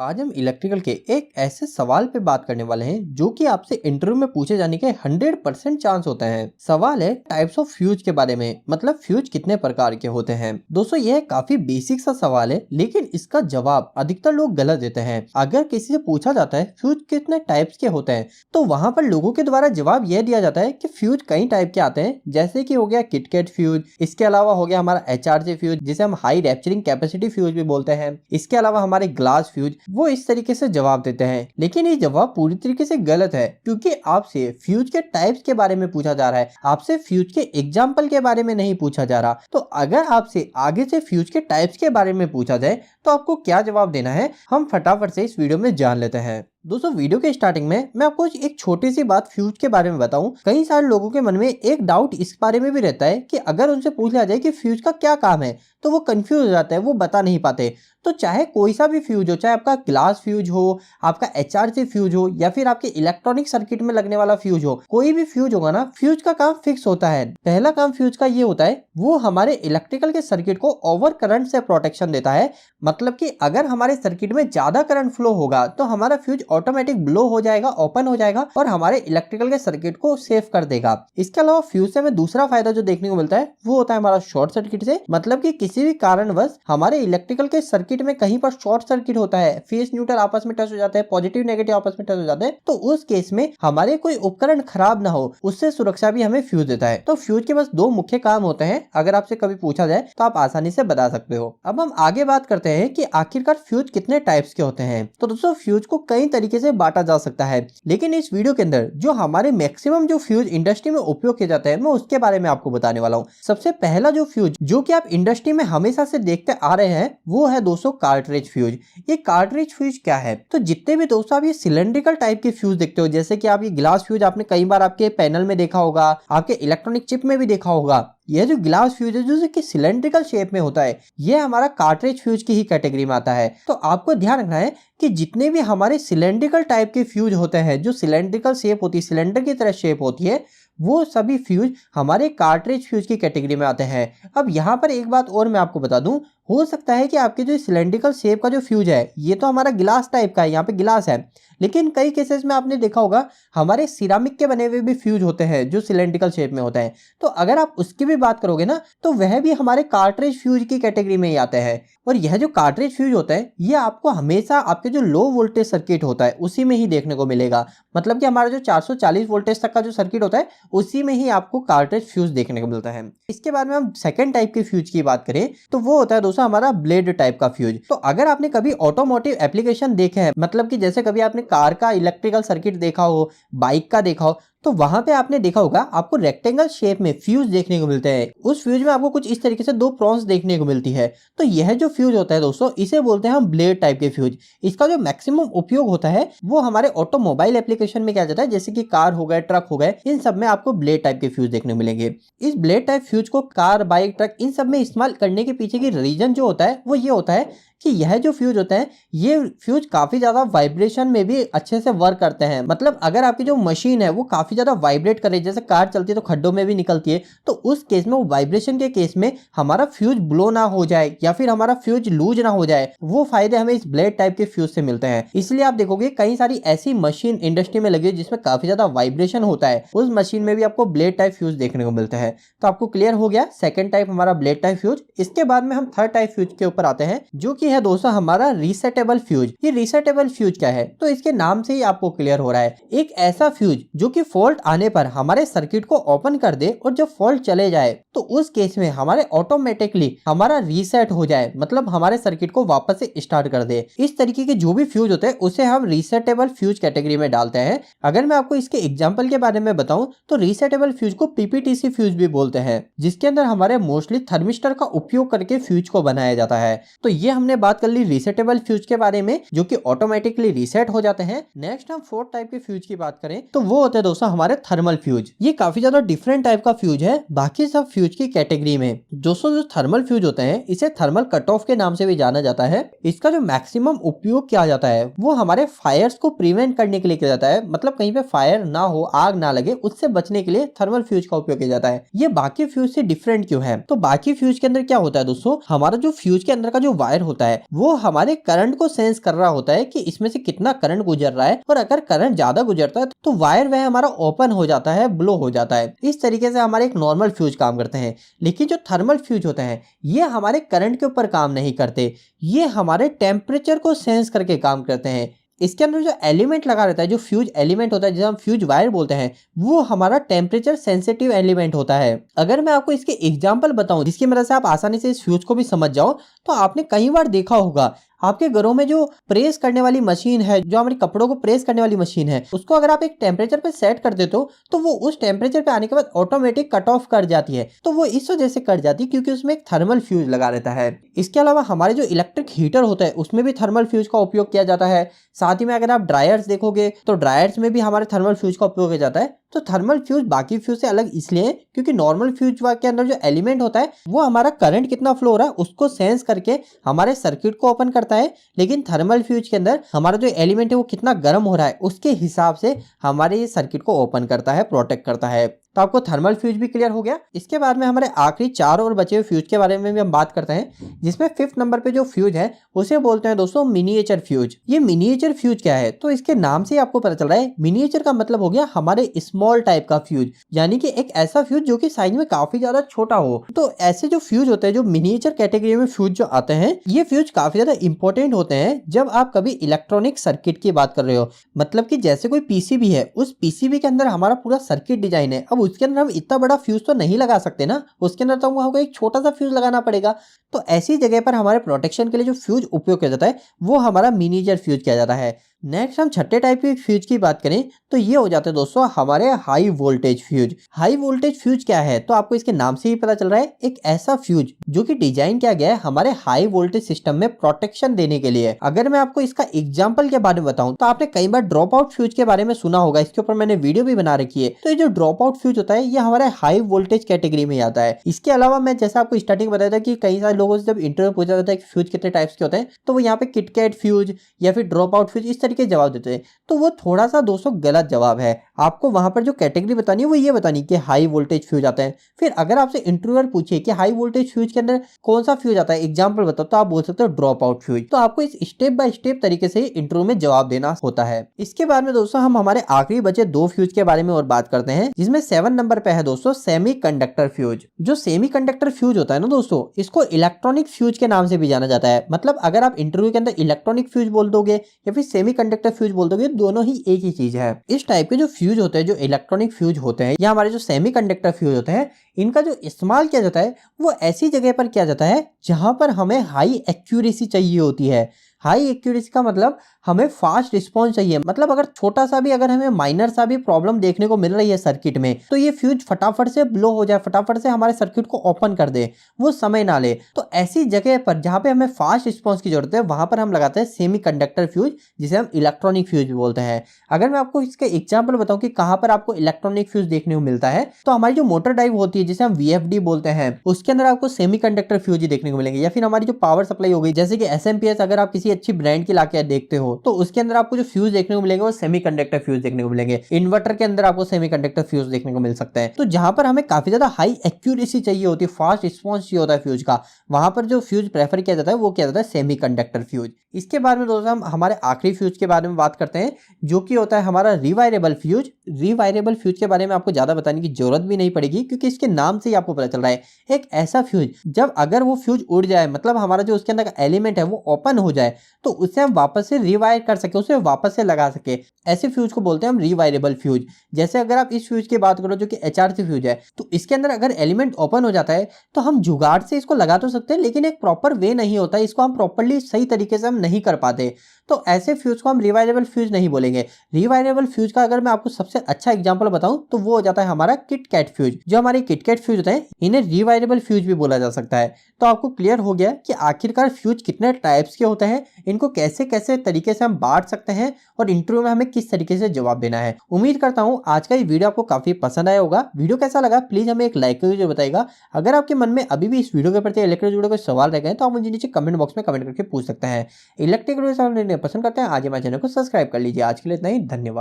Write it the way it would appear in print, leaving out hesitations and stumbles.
आज हम इलेक्ट्रिकल के एक ऐसे सवाल पे बात करने वाले हैं जो कि आपसे इंटरव्यू में पूछे जाने के 100% चांस होते हैं। सवाल है टाइप्स ऑफ फ्यूज के बारे में, मतलब फ्यूज कितने प्रकार के होते हैं। दोस्तों यह काफी बेसिक सा सवाल है, लेकिन इसका जवाब अधिकतर लोग गलत देते हैं। अगर किसी से पूछा जाता है फ्यूज कितने टाइप्स के होते हैं, तो वहां पर लोगों के द्वारा जवाब यह दिया जाता है कि फ्यूज कई टाइप के आते हैं, जैसे कि हो गया किटकैट फ्यूज, इसके अलावा हो गया हमारा HRC फ्यूज जिसे हम हाई रैप्चरिंग कैपेसिटी फ्यूज भी बोलते हैं, इसके अलावा हमारे ग्लास फ्यूज। वो इस तरीके से जवाब देते हैं, लेकिन ये जवाब पूरी तरीके से गलत है, क्योंकि आपसे फ्यूज के टाइप्स के बारे में पूछा जा रहा है, आपसे फ्यूज के एग्जाम्पल के बारे में नहीं पूछा जा रहा। तो अगर आपसे आगे से फ्यूज के टाइप्स के बारे में पूछा जाए तो आपको क्या जवाब देना है, हम फटाफट से इस वीडियो में जान लेते हैं। दोस्तों वीडियो के स्टार्टिंग में मैं आपको एक छोटी सी बात फ्यूज के बारे में बताऊं। कई सारे लोगों के मन में एक डाउट इस बारे में भी रहता है कि अगर उनसे पूछ लिया जाए कि फ्यूज का क्या काम है तो वो कंफ्यूज हो जाते हैं, वो बता नहीं पाते। तो चाहे कोई सा भी फ्यूज हो, चाहे आपका ग्लास फ्यूज हो, आपका HRC फ्यूज हो, या फिर आपके इलेक्ट्रॉनिक सर्किट में लगने वाला फ्यूज हो, कोई भी फ्यूज होगा ना, फ्यूज का काम फिक्स होता है। पहला काम फ्यूज का ये होता है, वो हमारे इलेक्ट्रिकल के सर्किट को ओवर करंट से प्रोटेक्शन देता है। मतलब कि अगर हमारे सर्किट में ज्यादा करंट फ्लो होगा तो हमारा फ्यूज ऑटोमेटिक ब्लो हो जाएगा, ओपन हो जाएगा और हमारे इलेक्ट्रिकल के सर्किट को सेव कर देगा। इसके अलावा फ्यूज से हमें दूसरा फायदा जो देखने को मिलता है वो होता है हमारा शॉर्ट सर्किट से। मतलब कि किसी भी कारणवश हमारे इलेक्ट्रिकल के सर्किट में कहीं पर शॉर्ट सर्किट होता है, फेस न्यूट्रल आपस में टच हो जाते हैं, पॉजिटिव नेगेटिव आपस में टच हो जाते हैं, तो उस केस में हमारे कोई उपकरण खराब ना हो, उससे सुरक्षा भी हमें फ्यूज देता है। तो फ्यूज के बस दो मुख्य काम होते हैं, अगर आपसे कभी पूछा जाए तो आप आसानी से बता सकते हो। अब हम आगे बात करते हैं कि आखिरकार फ्यूज कितने टाइप्स के होते हैं। तो दोस्तों फ्यूज को कई तरीके से बांटा जा सकता है, लेकिन इस वीडियो के अंदर जो हमारे मैक्सिमम जो फ्यूज इंडस्ट्री में उपयोग किए जाते हैं मैं उसके बारे में आपको बताने वाला हूँ। सबसे पहला जो फ्यूज जो कि आप इंडस्ट्री में हमेशा से देखते आ रहे हैं वो है दोस्तों कार्ट्रिज फ्यूज। ये कार्ट्रिज फ्यूज क्या है, तो जितने भी दोस्तों आप ये सिलेंड्रिकल टाइप के फ्यूज देखते हो, जैसे कि आप ये ग्लास फ्यूज आपने कई बार आपके पैनल में देखा होगा, आपके इलेक्ट्रॉनिक चिप में भी देखा होगा। यह जो ग्लास फ्यूज है जो कि सिलेंड्रिकल शेप में होता है, यह हमारा कार्ट्रिज फ्यूज की ही कैटेगरी में आता है। तो आपको ध्यान रखना है कि जितने भी हमारे सिलेंड्रिकल टाइप के फ्यूज होते हैं, जो सिलेंड्रिकल शेप होती है, सिलेंडर की तरह शेप होती है, वो सभी फ्यूज हमारे कार्ट्रिज फ्यूज की कैटेगरी में आते हैं। अब यहाँ पर एक बात और मैं आपको बता दूं, हो सकता है कि आपके जो सिलेंड्रिकल शेप का जो फ्यूज है ये तो हमारा गिलास टाइप का है, यहाँ पे गिलास है, लेकिन कई केसेस में आपने देखा होगा हमारे सिरामिक के बने हुए भी फ्यूज होते हैं जो सिलेंड्रिकल शेप में होते हैं। तो अगर आप उसकी भी बात करोगे ना तो वह भी हमारे कार्ट्रिज फ्यूज की कैटेगरी में ही आते हैं। और यह जो कार्ट्रिज फ्यूज होता है ये आपको हमेशा आपके जो लो वोल्टेज सर्किट होता है उसी में ही देखने को मिलेगा। मतलब कि हमारा जो 440 वोल्टेज तक का जो सर्किट होता है उसी में ही आपको कार्ट्रिज फ्यूज देखने को मिलता है। इसके बाद में हम सेकंड टाइप के फ्यूज की बात करें तो वो होता है दोस्तों हमारा ब्लेड टाइप का फ्यूज। तो अगर आपने कभी ऑटोमोटिव एप्लीकेशन देखे हैं, मतलब कि जैसे कभी आपने कार का इलेक्ट्रिकल सर्किट देखा हो, बाइक का देखा हो, तो वहां पे आपने देखा होगा आपको रेक्टेंगल शेप में फ्यूज देखने को मिलते हैं। उस फ्यूज में आपको कुछ इस तरीके से दो प्रॉन्स देखने को मिलती है। तो यह जो फ्यूज होता है दोस्तों इसे बोलते हैं हम ब्लेड टाइप के फ्यूज। इसका जो मैक्सिमम उपयोग होता है वो हमारे ऑटोमोबाइल एप्लीकेशन में किया जाता है, जैसे कि कार हो गए, ट्रक हो गए, इन सब में आपको ब्लेड टाइप के फ्यूज देखने को मिलेंगे। इस ब्लेड टाइप फ्यूज को कार, बाइक, ट्रक इन सब में इस्तेमाल करने के पीछे की रीजन जो होता है वो ये होता है कि यह जो फ्यूज होते हैं ये फ्यूज काफी ज्यादा वाइब्रेशन में भी अच्छे से वर्क करते हैं। मतलब अगर आपकी जो मशीन है वो काफी ज्यादा वाइब्रेट करे, जैसे कार चलती है तो खड्डों में भी निकलती है, तो उस केस में, वो वाइब्रेशन के केस में हमारा फ्यूज ब्लो ना हो जाए या फिर हमारा फ्यूज लूज ना हो जाए, वो फायदे हमें इस ब्लेड टाइप के फ्यूज से मिलते हैं। इसलिए आप देखोगे कई सारी ऐसी मशीन इंडस्ट्री में लगी है जिसमें काफी ज्यादा वाइब्रेशन होता है, उस मशीन में भी आपको ब्लेड टाइप फ्यूज देखने को मिलता है। तो आपको क्लियर हो गया सेकंड टाइप हमारा ब्लेड टाइप फ्यूज। इसके बाद में हम थर्ड टाइप फ्यूज के ऊपर आते हैं जो कि है दोस्तों हमारा रीसेटेबल फ्यूज। ये रीसेटेबल फ्यूज क्या है, तो इसके नाम से ही आपको क्लियर हो रहा है, एक ऐसा फ्यूज जो कि फॉल्ट आने पर हमारे सर्किट को ओपन कर दे और जब फॉल्ट चले जाए तो उस केस में हमारे ऑटोमेटिकली हमारा रीसेट हो जाए, मतलब हमारे सर्किट को वापस से स्टार्ट कर दे। इस तरीके के जो भी फ्यूज होते हैं उसे हम रीसेटेबल फ्यूज कैटेगरी में डालते हैं। अगर मैं आपको इसके एग्जाम्पल के बारे में बताऊं तो रीसेटेबल फ्यूज को PPTC फ्यूज भी बोलते हैं, जिसके अंदर हमारे मोस्टली थर्मिस्टर का उपयोग करके फ्यूज को बनाया जाता है। तो ये हमने बात कर ली रीसेटेबल फ्यूज के बारे में जो कि ऑटोमेटिकली रीसेट हो जाते हैं। नेक्स्ट हम फोर्थ टाइप के फ्यूज की बात करें तो वो होते हैं दोस्तों हमारे थर्मल फ्यूज। ये काफी ज्यादा डिफरेंट टाइप का फ्यूज है बाकी सब फ्यूज की कैटेगरी में। दोस्तों जो थर्मल फ्यूज होते हैं इसे थर्मल कट ऑफ के नाम से भी जाना जाता है। इसका जो मैक्सिमम उपयोग किया जाता है वो हमारे फायर्स को प्रिवेंट करने के लिए किया जाता है, मतलब कहीं पे फायर ना हो, आग ना लगे, उससे बचने के लिए थर्मल फ्यूज का उपयोग किया जाता है। ये बाकी फ्यूज से डिफरेंट क्यों है, तो बाकी फ्यूज के अंदर क्या होता है दोस्तों, हमारा जो फ्यूज के अंदर का जो वायर होता है वो हमारे करंट को सेंस कर रहा होता है कि इसमें से कितना करंट गुजर रहा है, और अगर करंट ज्यादा गुजरता है तो वायर वह हमारा ओपन हो जाता है, ब्लो हो जाता है। इस तरीके से हमारे एक नॉर्मल फ्यूज काम करते हैं। लेकिन जो थर्मल फ्यूज होते हैं ये हमारे करंट के ऊपर काम नहीं करते, ये हमारे टेम्परेचर को सेंस करके काम करते हैं। इसके अंदर जो एलिमेंट लगा रहता है, जो फ्यूज एलिमेंट होता है जिसे हम फ्यूज वायर बोलते हैं, वो हमारा टेम्परेचर सेंसिटिव एलिमेंट होता है। अगर मैं आपको इसके एग्जांपल बताऊं जिसकी मदद से आप आसानी से इस फ्यूज को भी समझ जाओ, तो आपने कई बार देखा होगा आपके घरों में जो प्रेस करने वाली मशीन है, जो हमारे कपड़ों को प्रेस करने वाली मशीन है, उसको अगर आप एक टेम्परेचर पे सेट कर देते हो तो वो उस टेम्परेचर पे आने के बाद ऑटोमेटिक कट ऑफ कर जाती है। तो वो इस वजह से कट जाती है क्योंकि उसमें एक थर्मल फ्यूज लगा रहता है। इसके अलावा हमारे जो इलेक्ट्रिक हीटर होता है उसमें भी थर्मल फ्यूज का उपयोग किया जाता है। साथ ही में अगर आप ड्रायर्स देखोगे तो ड्रायर्स में भी हमारे थर्मल फ्यूज का उपयोग किया जाता है। तो थर्मल फ्यूज बाकी फ्यूज से अलग इसलिए है क्योंकि नॉर्मल फ्यूज के अंदर जो एलिमेंट होता है वो हमारा करंट कितना फ्लो हो रहा है उसको सेंस करके हमारे सर्किट को ओपन करता है। लेकिन थर्मल फ्यूज के अंदर हमारा जो एलिमेंट है वो कितना गर्म हो रहा है उसके हिसाब से हमारे सर्किट को ओपन करता है, प्रोटेक्ट करता है। तो आपको थर्मल फ्यूज भी क्लियर हो गया। इसके बाद में हमारे आखिरी 4 और बचे हुए फ्यूज के बारे में भी हम बात करते हैं, जिसमें 5th नंबर पे जो फ्यूज है उसे बोलते हैं दोस्तों मिनिएचर फ्यूज। ये मिनिएचर फ्यूज क्या है, तो इसके नाम से ही आपको पता चल रहा है मिनिएचर का मतलब हो गया हमारे स्मॉल टाइप का फ्यूज, यानी कि एक ऐसा फ्यूज जो कि साइज में काफी ज्यादा छोटा हो। तो ऐसे जो फ्यूज होते हैं, जो मिनिएचर कैटेगरी में फ्यूज जो आते हैं, ये फ्यूज काफी ज्यादा इंपॉर्टेंट होते हैं जब आप कभी इलेक्ट्रॉनिक सर्किट की बात कर रहे हो। मतलब कि जैसे कोई पीसीबी है, उस पीसीबी के अंदर हमारा पूरा सर्किट डिजाइन है, अब उसके अंदर हम इतना बड़ा फ्यूज तो नहीं लगा सकते ना, उसके अंदर तो हमको एक छोटा सा फ्यूज लगाना पड़ेगा। तो ऐसी जगह पर हमारे प्रोटेक्शन के लिए जो फ्यूज उपयोग किया जाता है वो हमारा मिनिएचर फ्यूज किया जाता है। नेक्स्ट हम छठे टाइप के फ्यूज की बात करें तो ये हो जाते हैं दोस्तों हमारे high voltage fuse. High voltage fuse क्या है, तो आपको इसके नाम से ही पता चल रहा है, एक ऐसा फ्यूज जो कि डिजाइन किया गया है हमारे हाई वोल्टेज सिस्टम में प्रोटेक्शन देने के लिए। अगर मैं आपको इसका एग्जांपल के बारे में बताऊं तो आपने कई बार ड्रॉप आउट फ्यूज के बारे में सुना होगा, इसके ऊपर मैंने वीडियो भी बना रखी है। तो ये जो ड्रॉप आउट फ्यूज होता है ये हमारे हाई वोल्टेज कैटेगरी में आता है। इसके अलावा मैं जैसा आपको स्टार्टिंग बताया था कि कई सारे लोगों से जब इंटरव्यू पूछा जाता है कि फ्यूज कितने टाइप्स के होते हैं, तो वो यहाँ पे किटकैट फ्यूज या फिर ड्रॉप आउट फ्यूज इस तरीके जवाब देते हैं। तो वो थोड़ा सा दोस्तों गलत जवाब है। आपको वहां पर जो कैटेगरी बतानी है वो ये बतानी कि हाई वोल्टेज फ्यूज आता है। फिर अगर आपसे इंटरव्यूअर पूछे कि हाई वोल्टेज फ्यूज के अंदर कौन सा फ्यूज आता है, एग्जांपल बताओ, तो आप बोल सकते हो ड्रॉप आउट फ्यूज। तो आपको इस स्टेप बाय स्टेप तरीके से इंटरव्यू में जवाब देना होता है। इसके बाद में दोस्तों हम हमारे आखिरी बचे 2 फ्यूज के बारे में और बात करते हैं, जिसमें 7 नंबर पे है दोस्तों सेमीकंडक्टर फ्यूज। जो सेमीकंडक्टर फ्यूज होता है ना दोस्तों, इसको इलेक्ट्रॉनिक फ्यूज के नाम से भी जाना जाता है। मतलब अगर आप इंटरव्यू के अंदर इलेक्ट्रॉनिक फ्यूज बोल दोगे या फिर सेमीकंडक्टर फ्यूज बोल दोगे, दोनों ही एक ही चीज है। इस टाइप के जो फ्यूज होते हैं, जो इलेक्ट्रॉनिक फ्यूज होते हैं या हमारे जो सेमीकंडक्टर फ्यूज होते हैं, इनका जो इस्तेमाल किया जाता है वो ऐसी जगह पर किया जाता है जहां पर हमें हाई एक्यूरेसी चाहिए होती है। हाई एक्यूरेसी का मतलब हमें फास्ट रिस्पॉन्स चाहिए। मतलब अगर छोटा सा भी, अगर हमें माइनर सा भी प्रॉब्लम देखने को मिल रही है सर्किट में, तो ये फ्यूज फटाफट से ब्लो हो जाए, फटाफट से हमारे सर्किट को ओपन कर दे, वो समय ना ले। तो ऐसी जगह पर जहां पे हमें फास्ट रिस्पॉन्स की जरूरत है वहां पर हम लगाते हैं सेमीकंडक्टर फ्यूज, जिसे हम इलेक्ट्रॉनिक फ्यूज भी बोलते हैं। अगर मैं आपको इसके एग्जाम्पल बताऊं कि कहां पर आपको इलेक्ट्रॉनिक फ्यूज देखने को मिलता है, तो हमारी जो मोटर ड्राइव होती है जिसे हम VFD बोलते हैं, उसके अंदर आपको सेमीकंडक्टर फ्यूज ही देखने को मिलेंगे। या फिर हमारी जो पावर सप्लाई हो गई जैसे कि SMPS, अगर आप किसी अच्छी ब्रांड की लाके देखते हो तो उसके अंदर आपको जो फ्यूज देखने को मिलेंगे वो सेमीकंडक्टर फ्यूज देखने को मिलेंगे। इन्वर्टर के अंदर आपको सेमीकंडक्टर फ्यूज देखने को मिल सकता है। तो जहां पर हमें काफी ज्यादा हाई एक्यूरेसी चाहिए होती है, फास्ट रिस्पॉन्स चाहिए होता है फ्यूज का, वहां पर जो फ्यूज प्रेफर किया जाता है वो किया जाता है सेमीकंडक्टर फ्यूज। इसके बाद में दोस्तों हम हमारे आखिरी फ्यूज के बारे में बात करते हैं, जो कि होता है हमारा रिवायरेबल फ्यूज। रिवायरेबल फ्यूज के बारे में आपको ज्यादा बताने की जरूरत भी नहीं पड़ेगी क्योंकि इसके नाम से ही आपको पता चल रहा है, एक ऐसा फ्यूज जब अगर वो फ्यूज उड़ जाए, मतलब हमारा जो उसके अंदर का एलिमेंट है वो ओपन हो जाए, तो उसे हम वापस से रिवायर कर सके, उसे वापस से लगा सके, ऐसे फ्यूज को बोलते हैं हम रिवायरेबल फ्यूज। जैसे अगर आप इस फ्यूज की बात करो जो कि HRC फ्यूज है, तो इसके अंदर अगर एलिमेंट ओपन हो जाता है तो हम जुगाड़ से इसको लगा तो सकते हैं, लेकिन एक प्रॉपर वे नहीं होता, इसको हम प्रॉपरली सही तरीके से हम नहीं कर पाते। तो ऐसे फ्यूज को हम रिवायरेबल फ्यूज नहीं बोलेंगे। रिवायरेबल फ्यूज का अगर मैं आपको सबसे अच्छा एग्जांपल बताऊं तो वो हो जाता है हमारा किटकैट फ्यूज। जो हमारे किटकैट फ्यूज होते हैं इन्हें रिवायरेबल फ्यूज भी बोला जा सकता है। तो आपको क्लियर हो गया कि आखिरकार फ्यूज कितने टाइप्स के होते हैं, इनको कैसे कैसे तरीके से हम बांट सकते हैं और इंटरव्यू में हमें किस तरीके से जवाब देना है। उम्मीद करता हूं आज का ये वीडियो आपको काफी पसंद आया होगा। वीडियो कैसा लगा प्लीज हमें एक लाइक करके बताइएगा। अगर आपके मन में अभी भी इस वीडियो के प्रति इलेक्ट्रिक जुड़े कोई सवाल रह गए तो आप मुझे नीचे कमेंट बॉक्स में कमेंट करके पूछ सकते हैं। इलेक्ट्रिक वीडियो पसंद करते हैं आज हमारे चैनल को सब्सक्राइब कर लीजिए। आज के लिए इतना ही, धन्यवाद।